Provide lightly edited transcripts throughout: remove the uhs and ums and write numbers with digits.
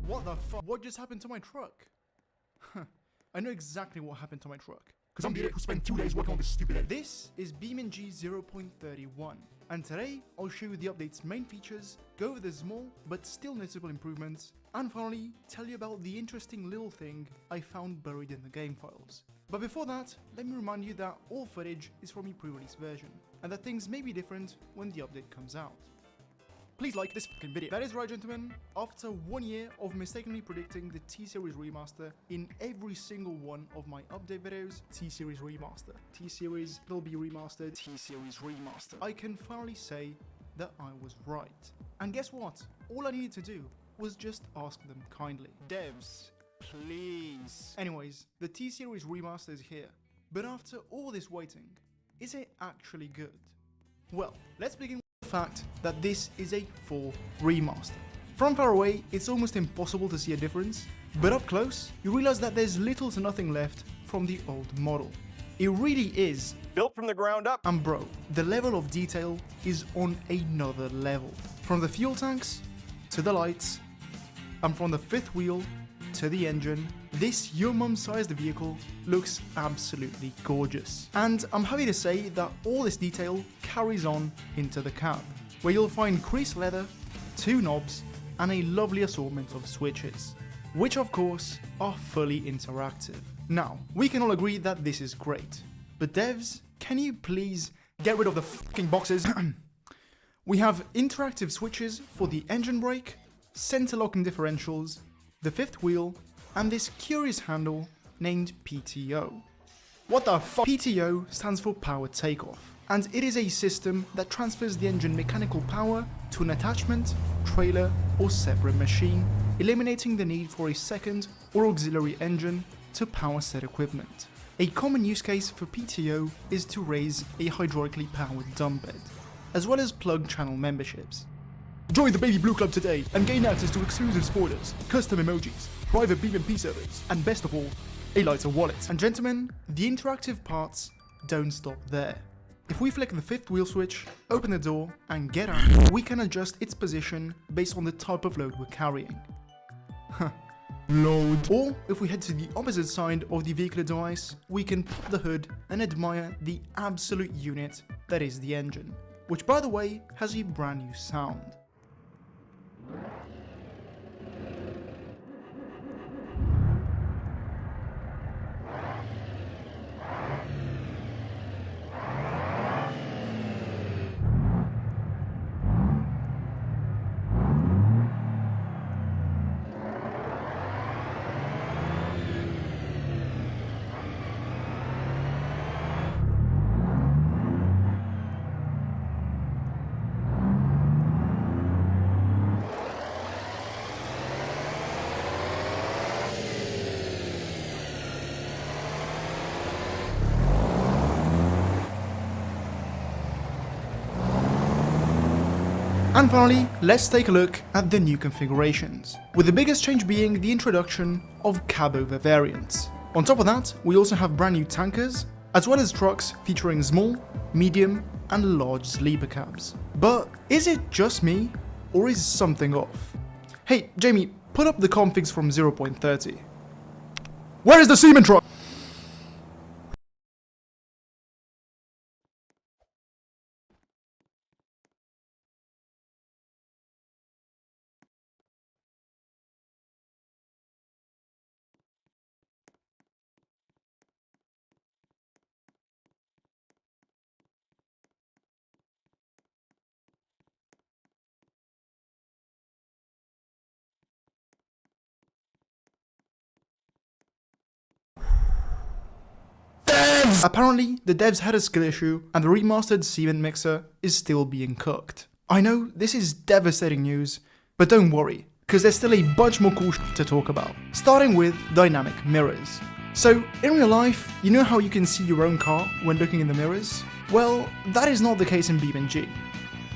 What the fuck? What just happened to my truck? I know exactly what happened to my truck. Because I'm the idiot who spent 2 days working on this stupid edit. This is BeamNG 0.31, and today I'll show you the update's main features, go over the small but still noticeable improvements, and finally tell you about the interesting little thing I found buried in the game files. But before that, let me remind you that all footage is from the pre-release version, and that things may be different when the update comes out. Please like this fucking video. That is right, gentlemen. After 1 year of mistakenly predicting the T-Series remaster in every single one of my update videos, T-Series remaster, T-Series will be remastered, T-Series remaster, I can finally say that I was right. And guess what? All I needed to do was just ask them kindly. Devs, please. Anyways, the T-Series remaster is here. But after all this waiting, is it actually good? Well, let's begin with the fact that this is a full remaster. From far away, it's almost impossible to see a difference, but up close, you realize that there's little to nothing left from the old model. It really is Built from the ground up. and bro, the level of detail is on another level. From the fuel tanks, to the lights, and from the fifth wheel, to the engine, this your mum-sized vehicle looks absolutely gorgeous. And I'm happy to say that all this detail carries on into the cab, where you'll find creased leather, 2 knobs, and a lovely assortment of switches, which of course are fully interactive. Now, we can all agree that this is great, but devs, can you please get rid of the fucking boxes? We have interactive switches for the engine brake, center locking differentials, the fifth wheel, and this curious handle named PTO. What the fuck? PTO stands for power takeoff, and it is a system that transfers the engine mechanical power to an attachment, trailer, or separate machine, eliminating the need for a second or auxiliary engine to power said equipment. A common use case for PTO is to raise a hydraulically powered dump bed, as well as plug channel memberships. Join the Baby Blue Club today and gain access to exclusive spoilers, custom emojis, private BMP servers, and best of all, a lighter wallet. And gentlemen, the interactive parts don't stop there. If we flick the fifth wheel switch, open the door, and get out, we can adjust its position based on the type of load we're carrying. Load. Or, if we head to the opposite side of the vehicular device, we can pop the hood and admire the absolute unit that is the engine, which by the way, has a brand new sound. And finally, let's take a look at the new configurations, with the biggest change being the introduction of cab-over variants. On top of that, we also have brand new tankers, as well as trucks featuring small, medium, and large sleeper cabs. But is it just me, or is something off? Hey, Jamie, put up the configs from 0.30. Where is the semen truck? Apparently, the devs had a skill issue and the remastered cement mixer is still being cooked. I know this is devastating news, but don't worry, because there's still a bunch more cool shit to talk about, starting with dynamic mirrors. So, in real life, you know how you can see your own car when looking in the mirrors? Well, that is not the case in BeamNG.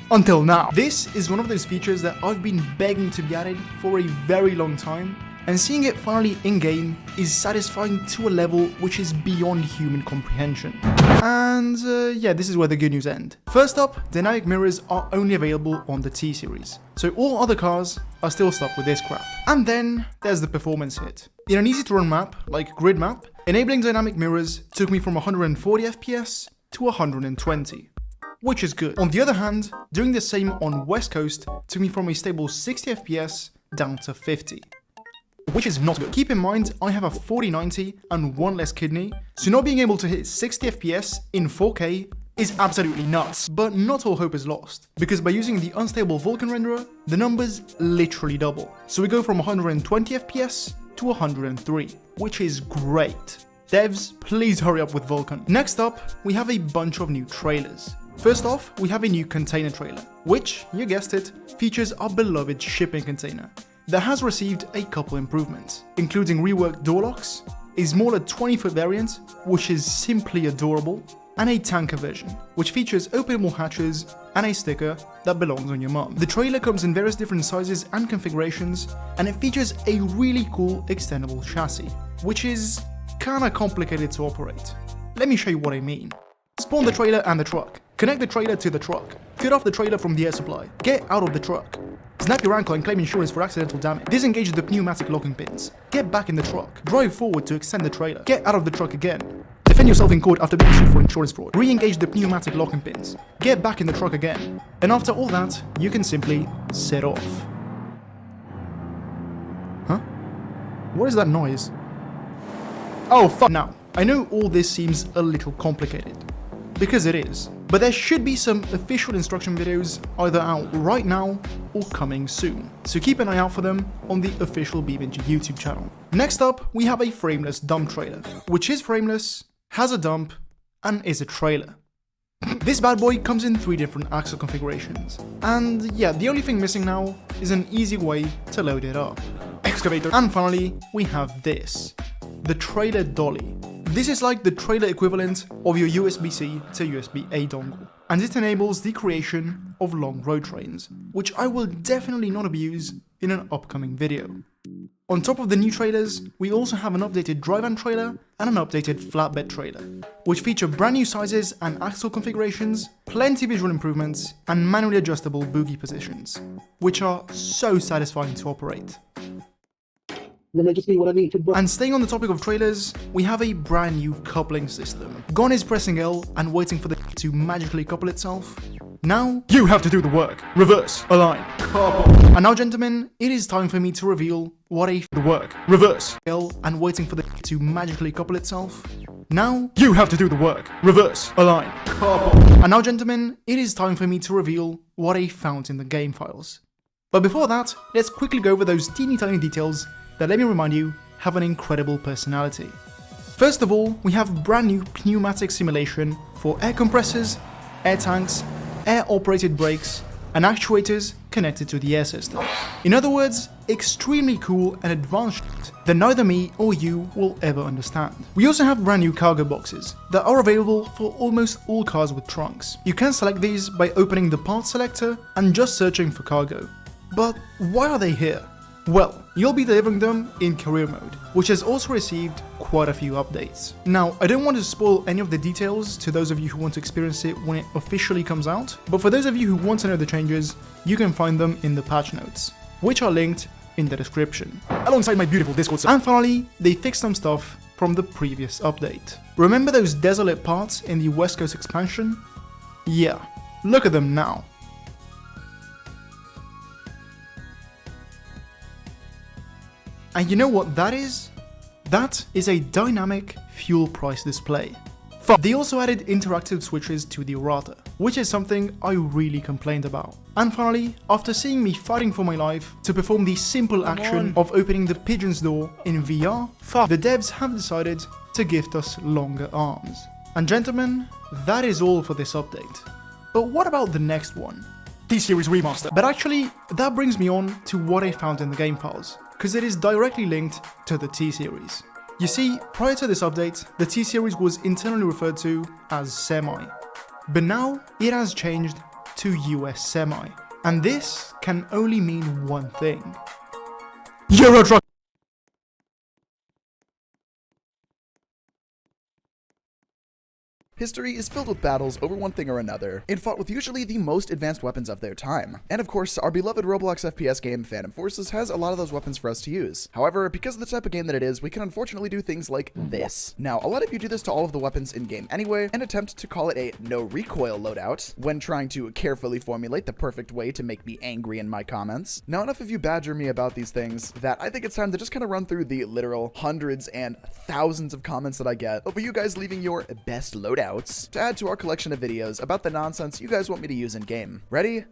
Until now. This is one of those features that I've been begging to be added for a very long time, and seeing it finally in-game is satisfying to a level which is beyond human comprehension. And yeah, this is where the good news ends. First up, dynamic mirrors are only available on the T-Series, so all other cars are still stuck with this crap. And then there's the performance hit. In an easy to run map, like Grid Map, enabling dynamic mirrors took me from 140 FPS to 120. Which is good. On the other hand, doing the same on West Coast took me from a stable 60 FPS down to 50. Which is not good. Keep in mind, I have a 4090 and one less kidney, so not being able to hit 60 FPS in 4K is absolutely nuts. But not all hope is lost, because by using the unstable Vulkan renderer, the numbers literally double. So we go from 120 FPS to 103, which is great. Devs, please hurry up with Vulkan. Next up, we have a bunch of new trailers. First off, we have a new container trailer, which, you guessed it, features our beloved shipping container that has received a couple improvements, including reworked door locks, a smaller 20-foot variant, which is simply adorable, and a tanker version, which features openable hatches and a sticker that belongs on your mum. The trailer comes in various different sizes and configurations, and it features a really cool extendable chassis, which is kinda complicated to operate. Let me show you what I mean. Spawn the trailer and the truck. Connect the trailer to the truck. Cut off the trailer from the air supply. Get out of the truck. Snap your ankle and claim insurance for accidental damage. Disengage the pneumatic locking pins. Get back in the truck. Drive forward to extend the trailer. Get out of the truck again. Defend yourself in court after being sued for insurance fraud. Re-engage the pneumatic locking pins. Get back in the truck again. And after all that, you can simply set off. Huh? What is that noise? Oh fuck. Now, I know all this seems a little complicated, because it is, but there should be some official instruction videos either out right now or coming soon, so keep an eye out for them on the official BeamNG YouTube channel. Next up, we have a frameless dump trailer, which is frameless, has a dump, and is a trailer. This bad boy comes in 3 different axle configurations, and yeah, the only thing missing now is an easy way to load it up. Excavator. And finally, we have this, the trailer dolly. This is like the trailer equivalent of your USB-C to USB-A dongle, and it enables the creation of long road trains, which I will definitely not abuse in an upcoming video. On top of the new trailers, we also have an updated dry-van trailer and an updated flatbed trailer, which feature brand new sizes and axle configurations, plenty visual improvements, and manually adjustable boogie positions, which are so satisfying to operate. And staying on the topic of trailers, we have a brand new coupling system. Gone is pressing L and waiting for the to magically couple itself. Now, you have to do the work. Reverse, align, couple. And now, gentlemen, it is time for me to reveal what the work. Reverse, L and waiting for the to magically couple itself. Now, you have to do the work. Reverse, align, couple. And now, gentlemen, it is time for me to reveal what I found in the game files. But before that, let's quickly go over those teeny tiny details that, let me remind you, have an incredible personality. First of all, we have brand new pneumatic simulation for air compressors, air tanks, air-operated brakes, and actuators connected to the air system. In other words, extremely cool and advanced shit that neither me or you will ever understand. We also have brand new cargo boxes that are available for almost all cars with trunks. You can select these by opening the parts selector and just searching for cargo. But why are they here? Well, you'll be delivering them in career mode, which has also received quite a few updates. Now, I don't want to spoil any of the details to those of you who want to experience it when it officially comes out, but for those of you who want to know the changes, you can find them in the patch notes, which are linked in the description, alongside my beautiful Discord server. And finally, they fixed some stuff from the previous update. Remember those desolate parts in the West Coast expansion? Yeah, look at them now. And you know what that is? That is a dynamic fuel price display. They also added interactive switches to the errata, which is something I really complained about. And finally, after seeing me fighting for my life to perform the simple action of opening the pigeon's door in VR, the devs have decided to gift us longer arms. And gentlemen, that is all for this update. But what about the next one? T-Series Remaster. But actually, that brings me on to what I found in the game files, because it is directly linked to the T-Series. You see, prior to this update, the T-Series was internally referred to as Semi, but now it has changed to US Semi, and this can only mean one thing. Euro Truck! History is filled with battles over one thing or another, and fought with usually the most advanced weapons of their time. And of course, our beloved Roblox FPS game Phantom Forces has a lot of those weapons for us to use. However, because of the type of game that it is, we can unfortunately do things like this. Now, a lot of you do this to all of the weapons in-game anyway, and attempt to call it a no recoil loadout when trying to carefully formulate the perfect way to make me angry in my comments. Now, enough of you badger me about these things that I think it's time to just kind of run through the literal hundreds and thousands of comments that I get over you guys leaving your best loadouts to add to our collection of videos about the nonsense you guys want me to use in game. Ready?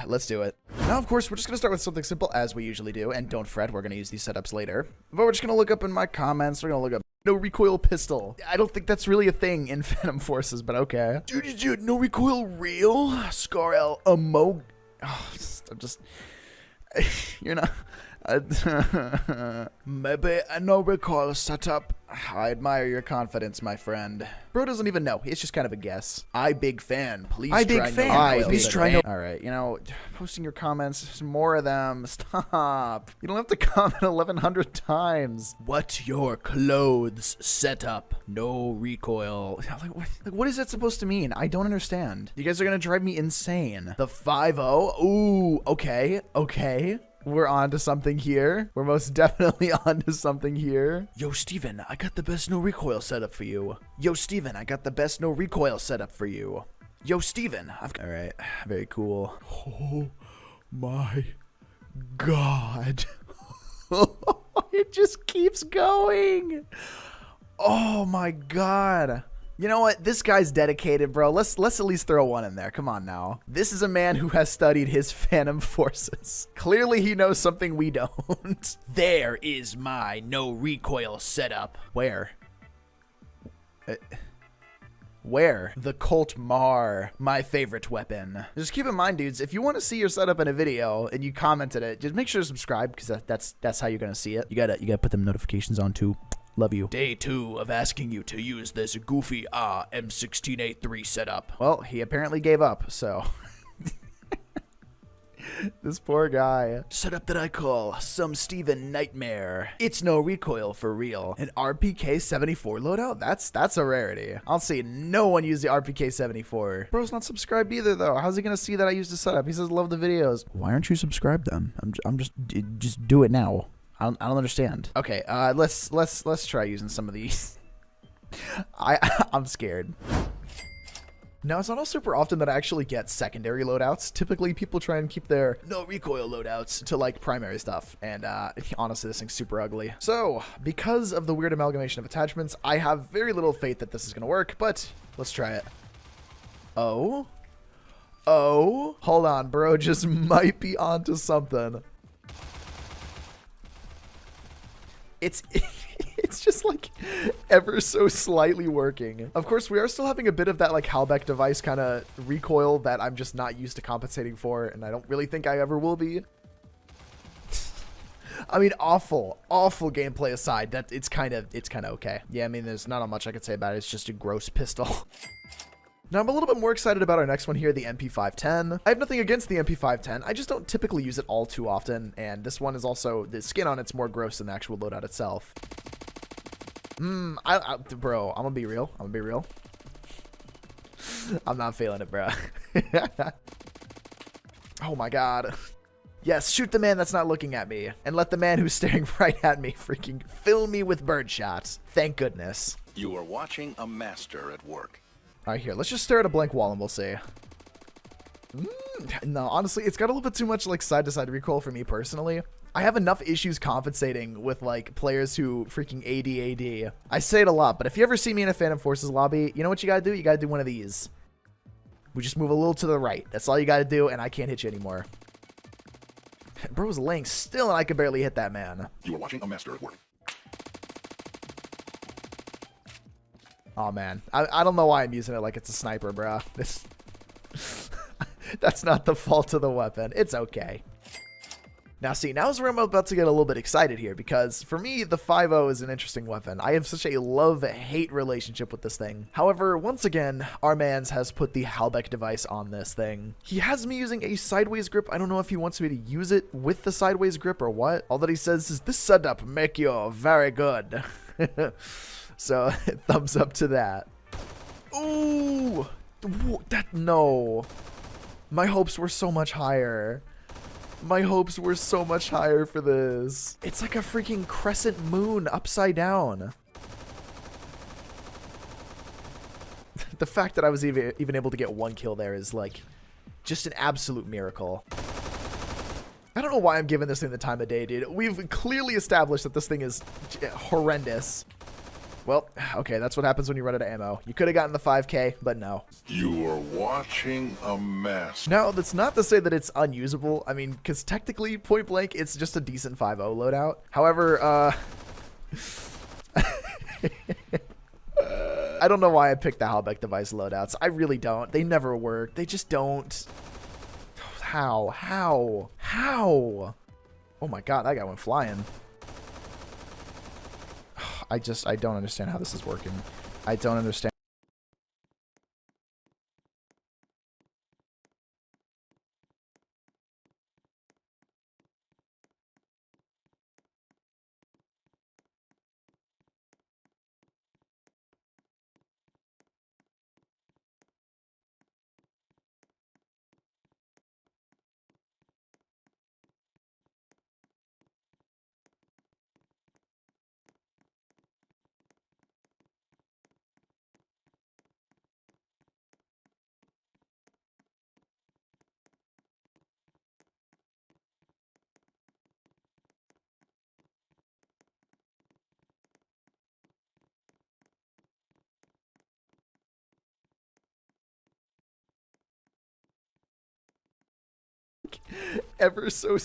Let's do it. Now, of course, we're just going to start with something simple as we usually do, and don't fret, we're going to use these setups later. But we're just going to look up in my comments, we're going to look up no recoil pistol. I don't think that's really a thing in Phantom Forces, but okay. Dude, no recoil real? Scar Amog. Oh, I'm just... You're not... Maybe a no recoil setup. I admire your confidence, my friend. Bro doesn't even know. It's just kind of a guess. I big fan. Please try no. All right, you know, posting your comments, more of them. Stop. You don't have to comment 1,100 times. What your clothes setup? No recoil. Like, what is that supposed to mean? I don't understand. You guys are gonna drive me insane. The 5-0. Ooh. Okay. We're on to something here. We're most definitely on to something here. Yo, Steven, I got the best no recoil setup for you. Yo, Steven, I got the best no recoil setup for you. Yo, Steven, All right, very cool. Oh my God. It just keeps going. Oh my God. You know what? This guy's dedicated, bro. Let's at least throw one in there. Come on now. This is a man who has studied his Phantom Forces. Clearly, he knows something we don't. There is my no recoil setup. Where? Where? The Colt Mar, my favorite weapon. Just keep in mind, dudes, if you want to see your setup in a video and you commented it, just make sure to subscribe because that's how you're gonna see it. You gotta put them notifications on too. Love you. Day 2 of asking you to use this goofy M16A3 setup. Well, he apparently gave up, so... This poor guy. Setup that I call some Steven Nightmare. It's no recoil for real. An RPK-74 loadout? That's a rarity. I'll see no one use the RPK-74. Bro's not subscribed either, though. How's he gonna see that I used the setup? He says love the videos. Why aren't you subscribed then? I'm just do it now. I don't understand. Okay, let's try using some of these. I'm scared. Now, it's not all super often that I actually get secondary loadouts. Typically, people try and keep their no recoil loadouts to like primary stuff. And honestly, this thing's super ugly. So, because of the weird amalgamation of attachments, I have very little faith that this is gonna work, but let's try it. Oh, hold on, bro, just might be onto something. It's just like ever so slightly working. Of course, we are still having a bit of that like Halbeck device kind of recoil that I'm just not used to compensating for, and I don't really think I ever will be. I mean, awful gameplay aside, that it's kind of okay. Yeah, I mean, there's not much I could say about it. It's just a gross pistol. Now, I'm a little bit more excited about our next one here, the MP510. I have nothing against the MP510. I just don't typically use it all too often, and this one is also, the skin on it's more gross than the actual loadout itself. Bro, I'm gonna be real. I'm not feeling it, bro. Oh my God. Yes, shoot the man that's not looking at me, and let the man who's staring right at me freaking fill me with birdshot. Thank goodness. You are watching a master at work. All right, here, let's just stare at a blank wall and we'll see. No, honestly, it's got a little bit too much like side-to-side recoil for me personally. I have enough issues compensating with like players who freaking AD. I say it a lot, but if you ever see me in a Phantom Forces lobby, you know what you gotta do? You gotta do one of these. We just move a little to the right. That's all you gotta do, and I can't hit you anymore. Bro's laying still, and I can barely hit that man. You are watching a master at work. Oh man, I don't know why I'm using it like it's a sniper, bro. That's not the fault of the weapon. It's okay. Now see, now is where I'm about to get a little bit excited here, because for me, the 5.0 is an interesting weapon. I have such a love-hate relationship with this thing. However, once again, our mans has put the Halbeck device on this thing. He has me using a sideways grip. I don't know if he wants me to use it with the sideways grip or what. All that he says is, this setup make you very good. So, thumbs up to that. Ooh! No. My hopes were so much higher. My hopes were so much higher for this. It's like a freaking crescent moon upside down. The fact that I was even able to get one kill there is like just an absolute miracle. I don't know why I'm giving this thing the time of day, dude. We've clearly established that this thing is horrendous. Well, okay, that's what happens when you run out of ammo. You could have gotten the 5K, but no. You are watching a mess. Now, that's not to say that it's unusable. I mean, because technically, point blank, it's just a decent 5.0 loadout. However, I don't know why I picked the Halbeck device loadouts. I really don't. They never work. They just don't. How? Oh my god, that guy went flying. I don't understand how this is working. I don't understand. Ever so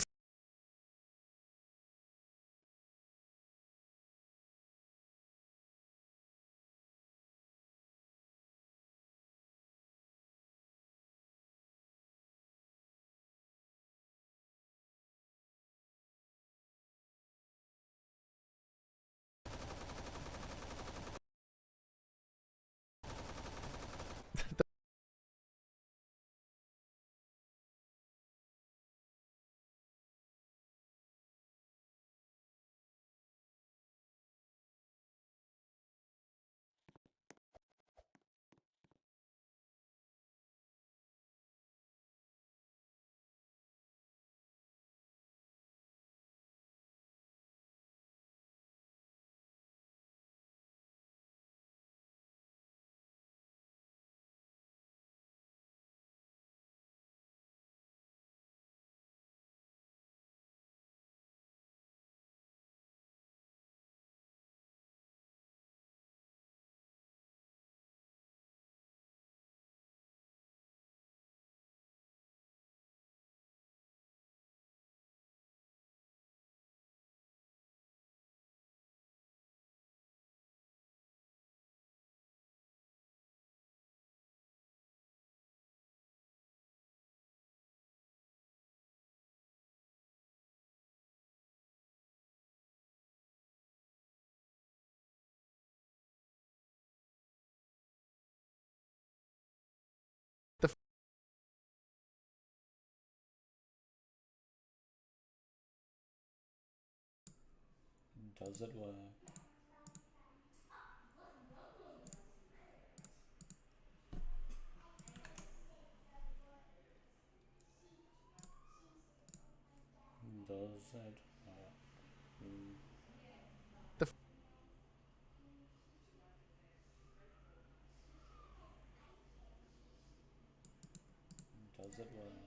Does it work? Does it work? Does it work?